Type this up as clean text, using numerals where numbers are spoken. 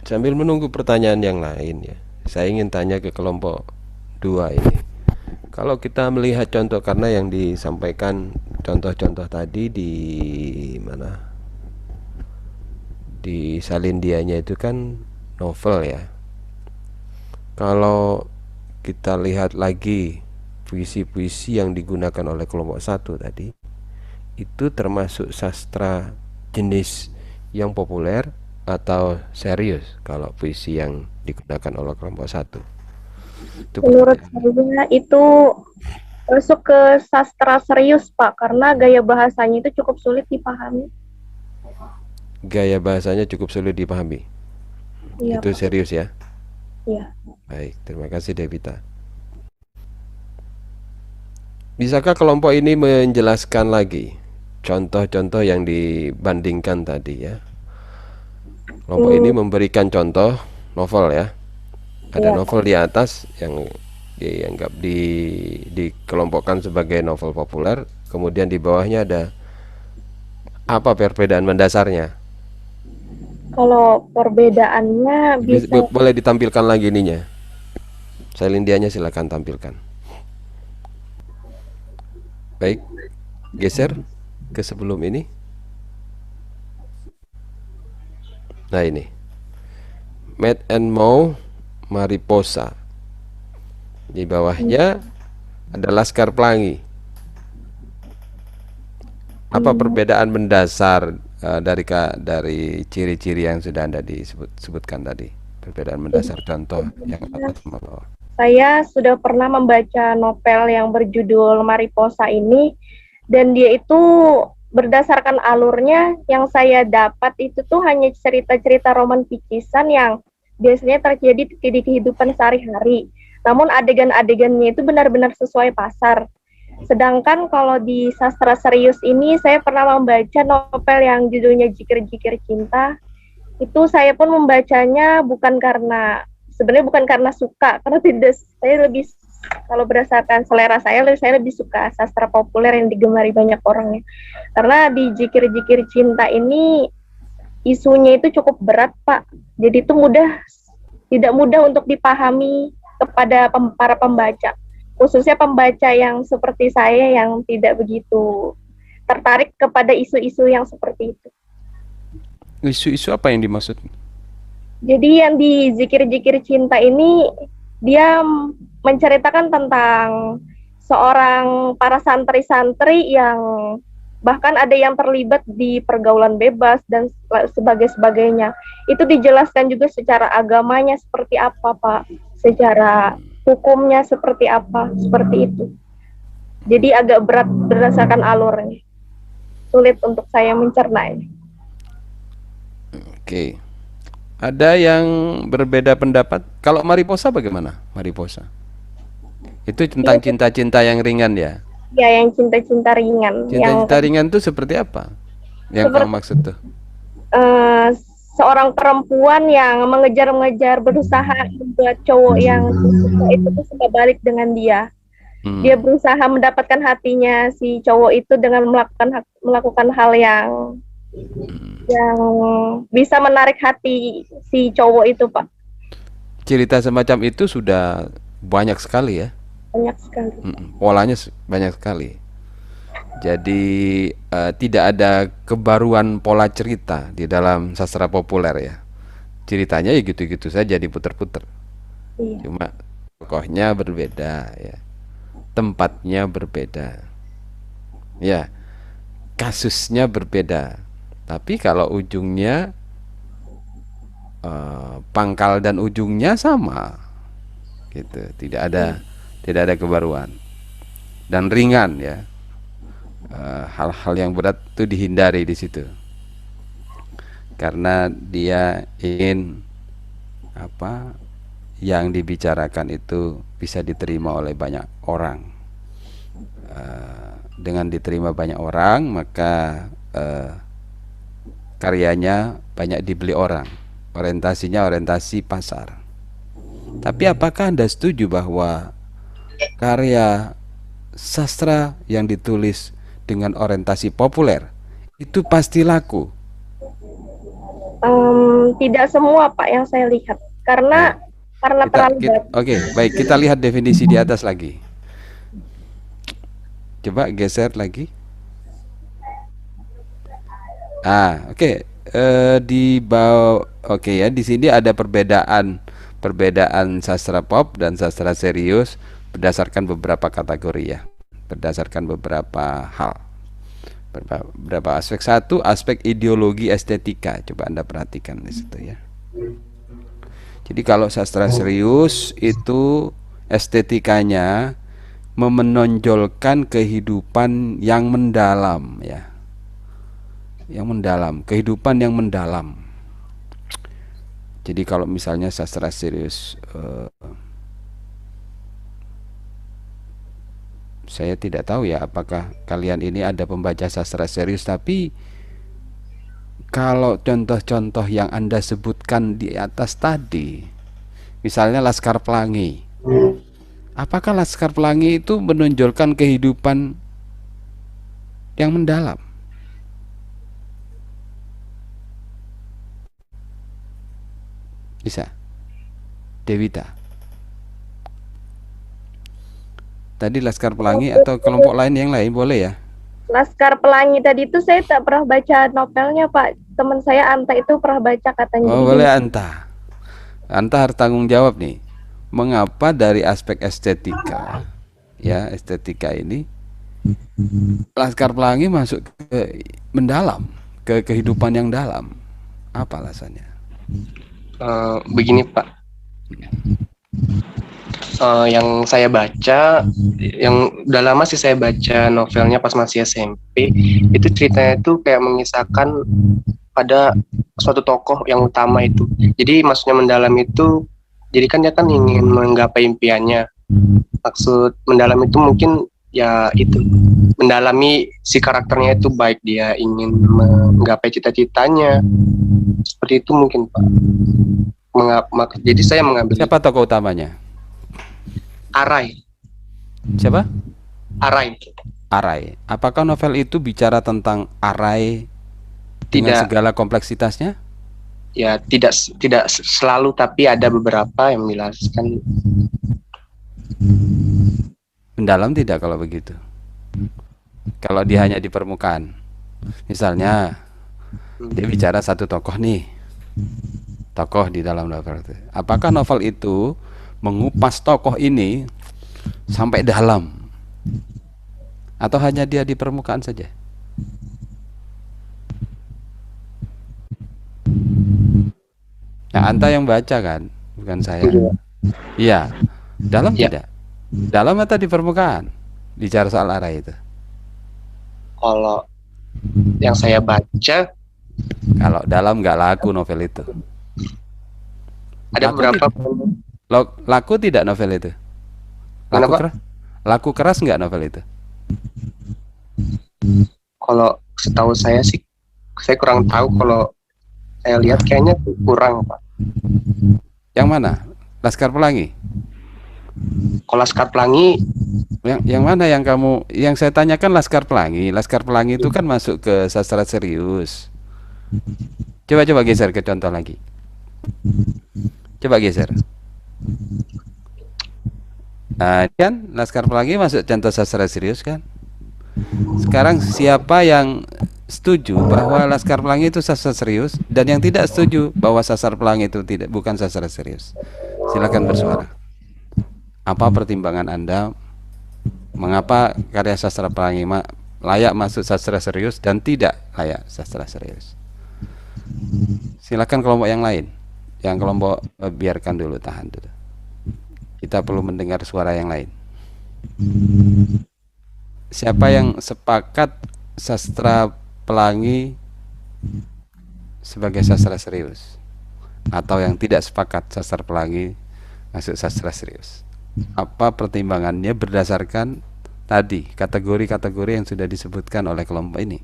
Sambil menunggu pertanyaan yang lain ya, saya ingin tanya ke kelompok dua ini. Kalau kita melihat contoh, karena yang disampaikan contoh-contoh tadi di mana, di Salindianya itu kan novel ya. Kalau kita lihat lagi puisi-puisi yang digunakan oleh kelompok satu tadi, itu termasuk sastra jenis yang populer atau serius kalau puisi yang digunakan oleh kelompok satu? Itu Menurut pertanyaan. saya itu masuk ke sastra serius, Pak, karena gaya bahasanya itu cukup sulit dipahami. Gaya bahasanya cukup sulit dipahami. Iya, Itu Pak. serius ya. Iya. Baik, terima kasih Devita. Bisakah kelompok ini menjelaskan lagi contoh-contoh yang dibandingkan tadi ya? Kelompok ini Hmm, memberikan contoh novel ya. Ada iya, Pak. novel di atas yang dianggap dikelompokkan sebagai novel populer, kemudian di bawahnya ada apa perbedaan mendasarnya? Kalau perbedaannya bisa Boleh ditampilkan lagi ininya. Selindianya silakan tampilkan. Baik, geser ke sebelum ini. Nah ini, Matt and Mau Mariposa. Di bawahnya ada Laskar Pelangi. Apa hmm, perbedaan mendasar dari ciri-ciri yang sudah Anda disebutkan tadi? Perbedaan jadi mendasar contoh yang sebenarnya atas sama bawah. saya sudah pernah membaca novel yang berjudul Mariposa ini, dan dia itu berdasarkan alurnya yang saya dapat itu tuh hanya cerita-cerita roman picisan yang biasanya terjadi di kehidupan sehari-hari. Namun adegan-adegannya itu benar-benar sesuai pasar. Sedangkan kalau di sastra serius ini saya pernah membaca novel yang judulnya Jikir-Jikir Cinta. Itu saya pun membacanya bukan karena sebenarnya bukan karena suka, karena tidak, saya lebih, kalau berdasarkan selera saya lebih suka sastra populer yang digemari banyak orang ya. Karena di Jikir-Jikir Cinta ini isunya itu cukup berat, Pak. Jadi itu tidak mudah untuk dipahami kepada para pembaca. Khususnya pembaca yang seperti saya yang tidak begitu tertarik kepada isu-isu yang seperti itu. Isu-isu apa yang dimaksud? Jadi yang di Zikir-Zikir Cinta ini dia menceritakan tentang seorang para santri-santri yang bahkan ada yang terlibat di pergaulan bebas dan sebagainya. Itu dijelaskan juga secara agamanya seperti apa, Pak. Secara hukumnya seperti apa, seperti itu. Jadi agak berat berdasarkan alurnya. Sulit untuk saya mencerna ini. Oke. Ada yang berbeda pendapat. Kalau Mariposa bagaimana? Mariposa. Itu tentang Ini cinta-cinta yang ringan ya. ya yang cinta-cinta ringan, yang Cinta-cinta ringan itu seperti apa? Yang kamu seperti maksud tuh? eh, seorang perempuan yang mengejar-mengejar berusaha membuat cowok yang suka itu tuh suka balik dengan dia. Dia Hmm. berusaha mendapatkan hatinya si cowok itu dengan melakukan hal yang bisa menarik hati si cowok itu, Pak. Cerita semacam itu sudah banyak sekali ya. Banyak sekali. Polanya banyak sekali. Jadi tidak ada kebaruan pola cerita di dalam sastra populer ya. Ceritanya ya gitu-gitu saja diputer-puter. Iya. Cuma tokohnya berbeda ya, tempatnya berbeda, ya kasusnya berbeda. Tapi kalau ujungnya pangkal dan ujungnya sama, gitu. Tidak ada kebaruan dan ringan ya. Hal-hal yang berat itu dihindari di situ karena dia ingin apa yang dibicarakan itu bisa diterima oleh banyak orang. Dengan diterima banyak orang maka karyanya banyak dibeli orang, orientasinya orientasi pasar. Tapi apakah Anda setuju bahwa karya sastra yang ditulis dengan orientasi populer itu pasti laku? Tidak semua Pak yang saya lihat, Baik. karena terlalu banyak. Oke, baik, kita lihat definisi di atas lagi. Coba geser lagi. Oke. Di bawah, oke ya, di sini ada perbedaan sastra pop dan sastra serius berdasarkan beberapa kategori ya, berdasarkan beberapa hal, beberapa aspek. Satu, aspek ideologi estetika. Coba Anda perhatikan di situ ya. Jadi kalau sastra serius itu estetikanya memenonjolkan kehidupan yang mendalam ya, yang mendalam, kehidupan yang mendalam. Jadi kalau misalnya sastra serius, saya tidak tahu ya apakah kalian ini ada pembaca sastra serius, tapi kalau contoh-contoh yang Anda sebutkan di atas tadi, misalnya Laskar Pelangi, apakah Laskar Pelangi itu menonjolkan kehidupan yang mendalam? Bisa, Dewita. Tadi Laskar Pelangi atau kelompok lain yang lain boleh ya? Laskar Pelangi tadi itu saya tak pernah baca novelnya Pak. Teman saya Anta itu pernah baca katanya. Oh, Jadi boleh Anta. Anta harus tanggung jawab nih. Mengapa dari aspek estetika, ya, estetika ini Laskar Pelangi masuk ke mendalam, ke kehidupan yang dalam? Apa alasannya? Begini Pak, yang saya baca, yang udah lama sih saya baca novelnya pas masih SMP, itu ceritanya itu kayak mengisahkan pada suatu tokoh yang utama itu. Jadi maksudnya mendalam itu, jadi kan dia kan ingin menggapai impiannya. Maksud mendalam itu mungkin ya itu, mendalami si karakternya itu, baik dia ingin menggapai cita-citanya, seperti itu mungkin Pak. Jadi saya mengambil Siapa tokoh utamanya? Arai. Siapa? Arai. Arai. Apakah novel itu bicara tentang Arai dengan Tidak, segala kompleksitasnya? ya tidak selalu, tapi ada beberapa yang menjelaskan. Mendalam tidak kalau begitu? Kalau dia hanya di permukaan, misalnya dia bicara satu tokoh nih, tokoh di dalam novel itu. Apakah novel itu mengupas tokoh ini sampai dalam, atau hanya dia di permukaan saja? Nah, Anta yang baca kan, bukan saya. Iya, dalam Ya, tidak? Dalam atau di permukaan? Bicara soal arah itu. kalau yang saya baca Kalau dalam nggak laku novel itu. ada Laku beberapa. Laku tidak novel itu? Laku Kenapa? keras? Laku keras nggak novel itu? Kalau setahu saya sih, saya kurang tahu. Kalau saya lihat kayaknya kurang Pak. Yang mana? Laskar Pelangi? Kalau Laskar Pelangi, Yang mana yang kamu, yang saya tanyakan Laskar Pelangi. Laskar Pelangi itu kan masuk ke sastra serius. Coba geser ke contoh lagi. Coba geser. Nah, kan Laskar Pelangi masuk contoh sastra serius kan? Sekarang siapa yang setuju bahwa Laskar Pelangi itu sastra serius dan yang tidak setuju bahwa Laskar Pelangi itu bukan sastra serius? Silakan bersuara. Apa pertimbangan Anda mengapa karya sastra Pelangi layak masuk sastra serius dan tidak layak sastra serius? Silakan kelompok yang lain. Yang kelompok biarkan dulu, tahan dulu. Kita perlu mendengar suara yang lain. Siapa yang sepakat sastra Pelangi sebagai sastra serius, atau yang tidak sepakat sastra Pelangi masuk sastra serius? Apa pertimbangannya berdasarkan tadi kategori-kategori yang sudah disebutkan oleh kelompok ini?